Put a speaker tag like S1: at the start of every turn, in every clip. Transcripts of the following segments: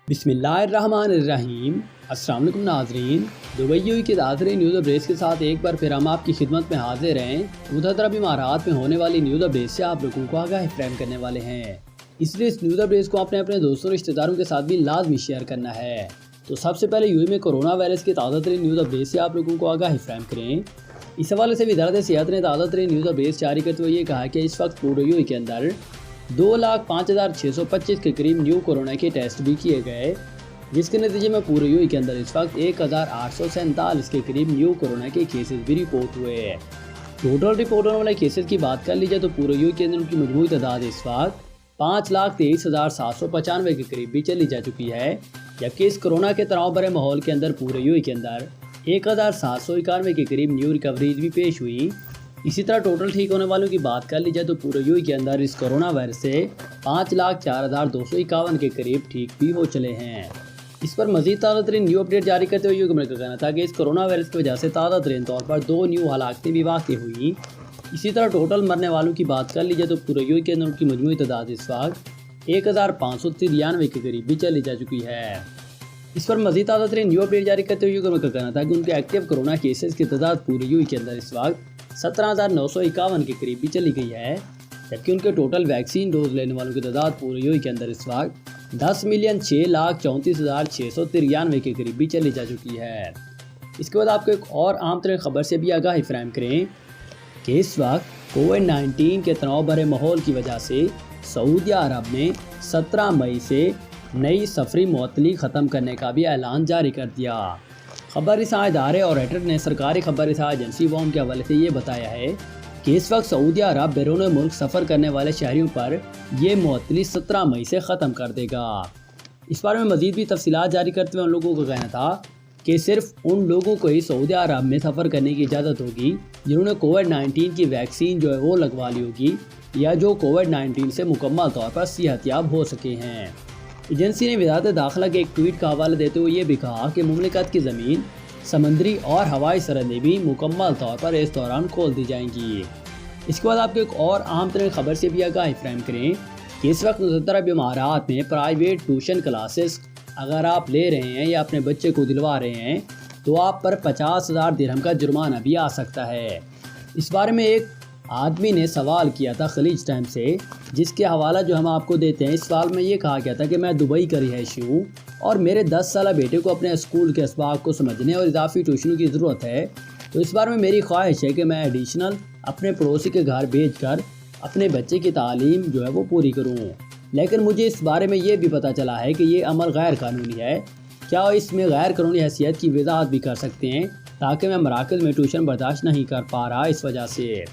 S1: بسم اللہ الرحمن الرحیم۔ السلام علیکم ناظرین، دبئی کے تازہ نیوز اپڈیٹس کے ساتھ ایک بار پھر ہم آپ کی خدمت میں حاضر ہیں۔ متحدہ امارات میں ہونے والی نیوز اپڈیٹ سے آپ لوگوں کو آگاہی فراہم کرنے والے ہیں، اس لیے اس نیوز اپڈیٹس کو اپنے دوستوں رشتہ داروں کے ساتھ بھی لازمی شیئر کرنا ہے۔ تو سب سے پہلے میں کورونا وائرس کے تازہ ترین نیوز اپڈیٹ سے آپ لوگوں کو آگاہی فراہم کریں۔ اس حوالے سے وزارت صحت نے تازہ ترین نیوز اپڈیٹس جاری کرتے ہوئے یہ کہا کہ اس وقت پورے کے اندر 2,05,625 کے قریب نیو کورونا کے ٹیسٹ بھی کیے گئے، جس کے نتیجے میں پورے کے اندر اس وقت 1,847 کے قریب نیو کورونا کے کیسز بھی رپورٹ ہوئے ہیں۔ ٹوٹل رپورٹ ہونے والے کیسز کی بات کر لی جائے تو پورے کے اندر ان کی مجموعی تعداد اس وقت 5,23,795 کے قریب بھی چلی جا چکی ہے، جبکہ اس کورونا کے تناؤ بھرے ماحول کے اندر پورے کے اندر 1,791 کے قریب نیو ریکوریز بھی پیش ہوئی۔ اسی طرح ٹوٹل ٹھیک ہونے والوں کی بات کر لی جائے تو پورے کے اندر اس کورونا وائرس سے 5,04,251 کے قریب ٹھیک بھی ہو چلے ہیں۔ اس پر مزید تازہ ترین نیو اپڈیٹ جاری کرتے ہوئے حکومت کا کہنا تھا کہ اس کورونا وائرس کی وجہ سے تازہ ترین طور پر 2 نیو ہلاکتیں بھی واقع ہوئی۔ اسی طرح ٹوٹل مرنے والوں کی بات کر لی جائے تو پورے کے اندر ان کی مجموعی تعداد اس وقت 1,593 کے قریب بھی چلی جا چکی ہے۔ اس پر مزید تازہ ترین نیو اپڈیٹ جاری کرتے ہوئے حکومت کا کہنا تھا کہ ان کے ایکٹیو کورونا کیسز کی تعداد پورے کے اندر اس وقت 17,951 کے قریب بھی چلی گئی ہے، جبکہ ان کے ٹوٹل ویکسین ڈوز لینے والوں کی تعداد پورے کے اندر اس وقت 10,06,34,693 کے قریب بھی چلی جا چکی ہے۔ اس کے بعد آپ کو ایک اور عام ترین خبر سے بھی آگاہی فراہم کریں کہ اس وقت کووڈ-19 کے تناؤ بھرے ماحول کی وجہ سے سعودی عرب نے 17 مئی سے نئی سفری معطلی ختم کرنے کا بھی اعلان جاری کر دیا۔ خبر رساں ادارے اور ایڈر نے سرکاری خبر رساں ایجنسی وام کے حوالے سے یہ بتایا ہے کہ اس وقت سعودی عرب بیرون ملک سفر کرنے والے شہریوں پر یہ معطلی 17 مئی سے ختم کر دے گا۔ اس بارے میں مزید بھی تفصیلات جاری کرتے ہوئے ان لوگوں کا کہنا تھا کہ صرف ان لوگوں کو ہی سعودی عرب میں سفر کرنے کی اجازت ہوگی جنہوں نے کووڈ-19 کی ویکسین وہ لگوا لی ہوگی یا جو کووڈ-19 سے مکمل طور پر صحت یاب ہو سکے ہیں۔ ایجنسی نے وزارت داخلہ کے ایک ٹویٹ کا حوالہ دیتے ہوئے یہ بھی کہا کہ مملکت کی زمین، سمندری اور ہوائی سرحدیں بھی مکمل طور پر اس دوران کھول دی جائیں گی۔ اس کے بعد آپ کو ایک اور اہم ترین خبر سے بھی آگاہی فراہم کریں کہ اس وقت متحدہ عرب امارات میں پرائیویٹ ٹیوشن کلاسز اگر آپ لے رہے ہیں یا اپنے بچے کو دلوا رہے ہیں تو آپ پر 50,000 درہم کا جرمانہ بھی آ سکتا ہے۔ اس بارے میں ایک آدمی نے سوال کیا تھا خلیج ٹائم سے، جس کے حوالہ ہم آپ کو دیتے ہیں۔ اس سوال میں یہ کہا گیا تھا کہ میں دبئی کا رہائشی ہوں اور میرے 10 سالہ بیٹے کو اپنے اسکول کے اسباق کو سمجھنے اور اضافی ٹیوشنوں کی ضرورت ہے، تو اس بارے میں میری خواہش ہے کہ میں ایڈیشنل اپنے پڑوسی کے گھر بھیج کر اپنے بچے کی تعلیم وہ پوری کروں، لیکن مجھے اس بارے میں یہ بھی پتہ چلا ہے کہ یہ عمل غیر قانونی ہے۔ کیا اس میں غیر قانونی حیثیت کی وضاحت بھی کر سکتے ہیں تاکہ میں مراکز میں ٹیوشن برداشت نہیں کر پا رہا اس وجہ سے؟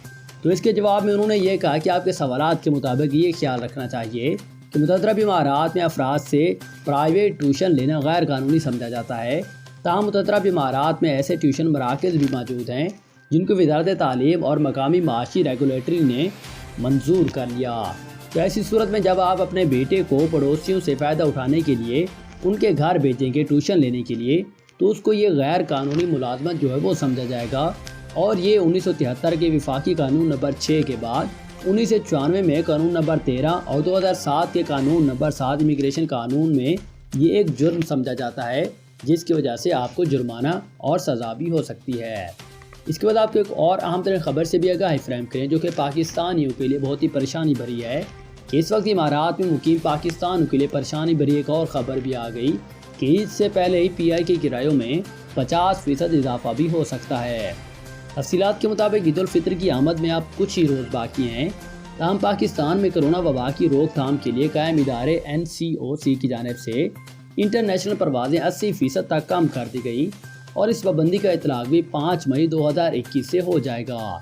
S1: تو اس کے جواب میں انہوں نے یہ کہا کہ آپ کے سوالات کے مطابق یہ خیال رکھنا چاہیے کہ متحدہ عرب امارات میں افراد سے پرائیویٹ ٹیوشن لینا غیر قانونی سمجھا جاتا ہے، تاہم متحدہ عرب امارات میں ایسے ٹیوشن مراکز بھی موجود ہیں جن کو وزارت تعلیم اور مقامی معاشی ریگولیٹری نے منظور کر لیا۔ تو ایسی صورت میں جب آپ اپنے بیٹے کو پڑوسیوں سے فائدہ اٹھانے کے لیے ان کے گھر بھیجیں گے ٹیوشن لینے کے لیے، تو اس کو یہ غیر قانونی ملازمت وہ سمجھا جائے گا، اور یہ 1973 کے وفاقی قانون نمبر 6 کے بعد 1994 میں قانون نمبر 13 اور 2007 کے قانون نمبر 7 امیگریشن قانون میں یہ ایک جرم سمجھا جاتا ہے، جس کی وجہ سے آپ کو جرمانہ اور سزا بھی ہو سکتی ہے۔ اس کے بعد آپ کو ایک اور اہم ترین خبر سے بھی آگاہی فراہم کریں جو کہ پاکستانیوں کے لیے بہت ہی پریشانی بھری ہے کہ اس وقت امارات میں مقیم پاکستانیوں کے لیے پریشانی بھری ایک اور خبر بھی آ گئی کہ عید سے پہلے ہی پی آئی کے کرایوں میں 50% اضافہ بھی ہو سکتا ہے۔ تفصیلات کے مطابق عید الفطر کی آمد میں اب کچھ ہی روز باقی ہیں، تاہم پاکستان میں کرونا وبا کی روک تھام کے لیے قائم ادارے NCOC کی جانب سے انٹرنیشنل پروازیں 80% تک کم کر دی گئی اور اس پابندی کا اطلاق بھی 5 مئی 2021 سے ہو جائے گا۔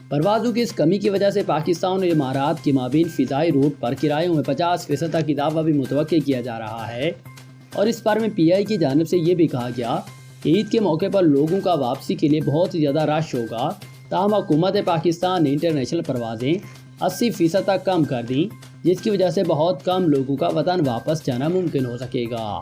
S1: پروازوں کی اس کمی کی وجہ سے پاکستان اور امارات کے مابین فضائی روٹ پر کرایوں میں 50% تک اضافہ بھی متوقع کیا جا رہا ہے، اور اس بارے میں پی آئی کی جانب سے یہ بھی کہا گیا کہ عید کے موقع پر لوگوں کا واپسی کے لیے بہت زیادہ رش ہوگا، تاہم حکومت پاکستان نے انٹرنیشنل پروازیں 80% تک کم کر دیں، جس کی وجہ سے بہت کم لوگوں کا وطن واپس جانا ممکن ہو سکے گا،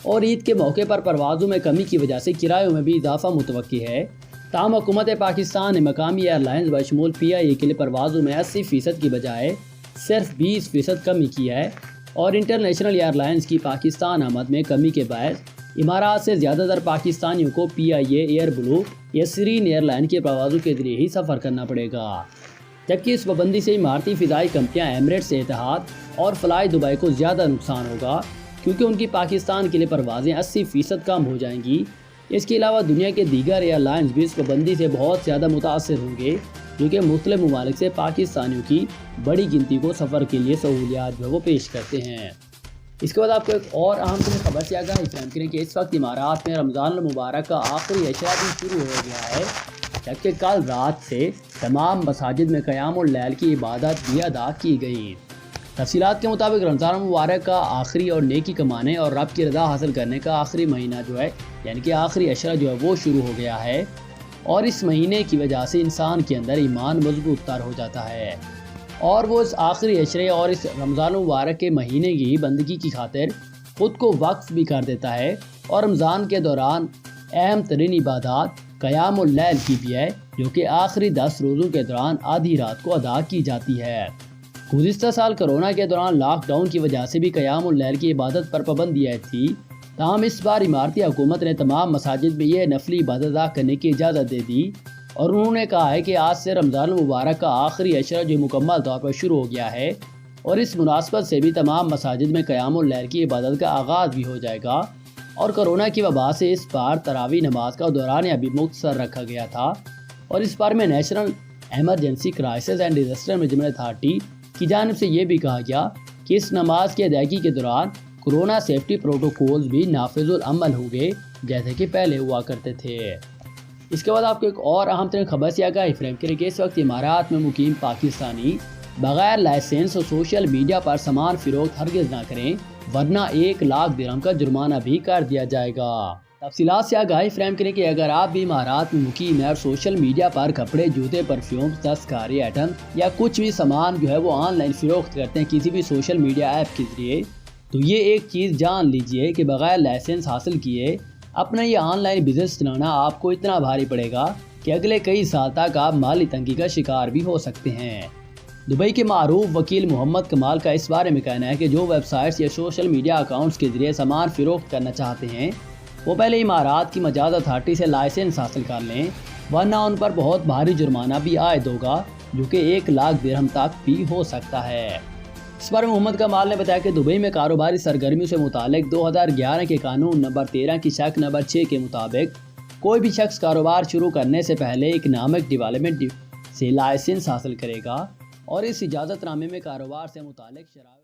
S1: اور عید کے موقع پر پروازوں میں کمی کی وجہ سے کرایوں میں بھی اضافہ متوقع ہے۔ تاہم حکومت پاکستان نے مقامی ایئر لائنز بشمول پی آئی اے کے لیے پروازوں میں 80% کی بجائے صرف 20% کمی کی ہے، اور انٹرنیشنل ایئر لائنز کی پاکستان آمد میں کمی کے باعث امارات سے زیادہ تر پاکستانیوں کو PIA ایئر بلو یا سرین ایئر لائن کی پروازوں کے ذریعے ہی سفر کرنا پڑے گا، جبکہ اس پابندی سے اماراتی فضائی کمپنیاں ایمریٹس، اتحاد اور فلائی دبئی کو زیادہ نقصان ہوگا، کیونکہ ان کی پاکستان کے لیے پروازیں 80% کم ہو جائیں گی۔ اس کے علاوہ دنیا کے دیگر ایئر لائنز بھی اس پابندی سے بہت زیادہ متاثر ہوں گے، کیونکہ مختلف ممالک سے پاکستانیوں کی بڑی گنتی کو سفر کے لیے سہولیات جو وہ پیش کرتے ہیں۔ اس کے بعد آپ کو ایک اور اہم ترین خبر سے آگاہی فراہم کریں کہ اس وقت امارات میں رمضان المبارک کا آخری عشرہ بھی شروع ہو گیا ہے، جبکہ کل رات سے تمام مساجد میں قیام اللیل کی عبادت بھی ادا کی گئی۔ تفصیلات کے مطابق رمضان المبارک کا آخری اور نیکی کمانے اور رب کی رضا حاصل کرنے کا آخری مہینہ جو ہے یعنی کہ آخری عشرہ جو ہے وہ شروع ہو گیا ہے، اور اس مہینے کی وجہ سے انسان کے اندر ایمان مضبوط تر ہو جاتا ہے، اور وہ اس آخری عشرے اور اس رمضان المبارک کے مہینے کی بندگی کی خاطر خود کو وقف بھی کر دیتا ہے، اور رمضان کے دوران اہم ترین عبادات قیام اللیل کی بھی ہے، جو کہ آخری 10 روزوں کے دوران آدھی رات کو ادا کی جاتی ہے۔ گزشتہ سال کرونا کے دوران لاک ڈاؤن کی وجہ سے بھی قیام اللیل کی عبادت پر پابندی عائد تھی، تاہم اس بار اماراتی حکومت نے تمام مساجد میں یہ نفلی عبادت ادا کرنے کی اجازت دے دی، اور انہوں نے کہا ہے کہ آج سے رمضان المبارک کا آخری عشرہ جو مکمل طور پر شروع ہو گیا ہے، اور اس مناسبت سے بھی تمام مساجد میں قیام اللیل کی عبادت کا آغاز بھی ہو جائے گا، اور کرونا کی وبا سے اس بار تراویح نماز کا دورانیہ بھی مختصر رکھا گیا تھا، اور اس بار میں national emergency crisis and disaster management authority کی جانب سے یہ بھی کہا گیا کہ اس نماز کی ادائیگی کے دوران کورونا سیفٹی پروٹوکولز بھی نافذ العمل ہوں گے، جیسے کہ پہلے ہوا کرتے تھے۔ اس کے بعد آپ کو ایک اور اہم ترین خبر سے آگاہی فراہم کریں کہ اس وقت امارات میں مقیم پاکستانی بغیر لائسنس اور سوشل میڈیا پر سامان فروخت ہرگز نہ کریں، ورنہ 1 لاکھ درہم کا جرمانہ بھی کر دیا جائے گا۔ تفصیلات سے آگاہی فراہم کریں کہ اگر آپ بھی امارات میں مقیم ہیں اور سوشل میڈیا پر کپڑے، جوتے، پرفیوم، دستکاری آئٹم یا کچھ بھی سامان جو ہے وہ آن لائن فروخت کرتے ہیں کسی بھی سوشل میڈیا ایپ کے ذریعے، تو یہ ایک چیز جان لیجئے کہ بغیر لائسنس حاصل کیے اپنا یہ آن لائن بزنس چلانا آپ کو اتنا بھاری پڑے گا کہ اگلے کئی سال تک آپ مالی تنگی کا شکار بھی ہو سکتے ہیں۔ دبئی کے معروف وکیل محمد کمال کا اس بارے میں کہنا ہے کہ جو ویب سائٹس یا سوشل میڈیا اکاؤنٹس کے ذریعے سامان فروخت کرنا چاہتے ہیں وہ پہلے امارات کی مجاز اتھارٹی سے لائسنس حاصل کر لیں، ورنہ ان پر بہت بھاری جرمانہ بھی عائد ہوگا، جو کہ 1 لاکھ درہم تک بھی ہو سکتا ہے۔ اس بارے میں محمد کمال نے بتایا کہ دبئی میں کاروباری سرگرمیوں سے متعلق 2011 کے قانون نمبر 13 کی شق نمبر 6 کے مطابق کوئی بھی شخص کاروبار شروع کرنے سے پہلے اکنامک ڈیولپمنٹ سے لائسنس حاصل کرے گا، اور اس اجازت نامے میں کاروبار سے متعلق شرائط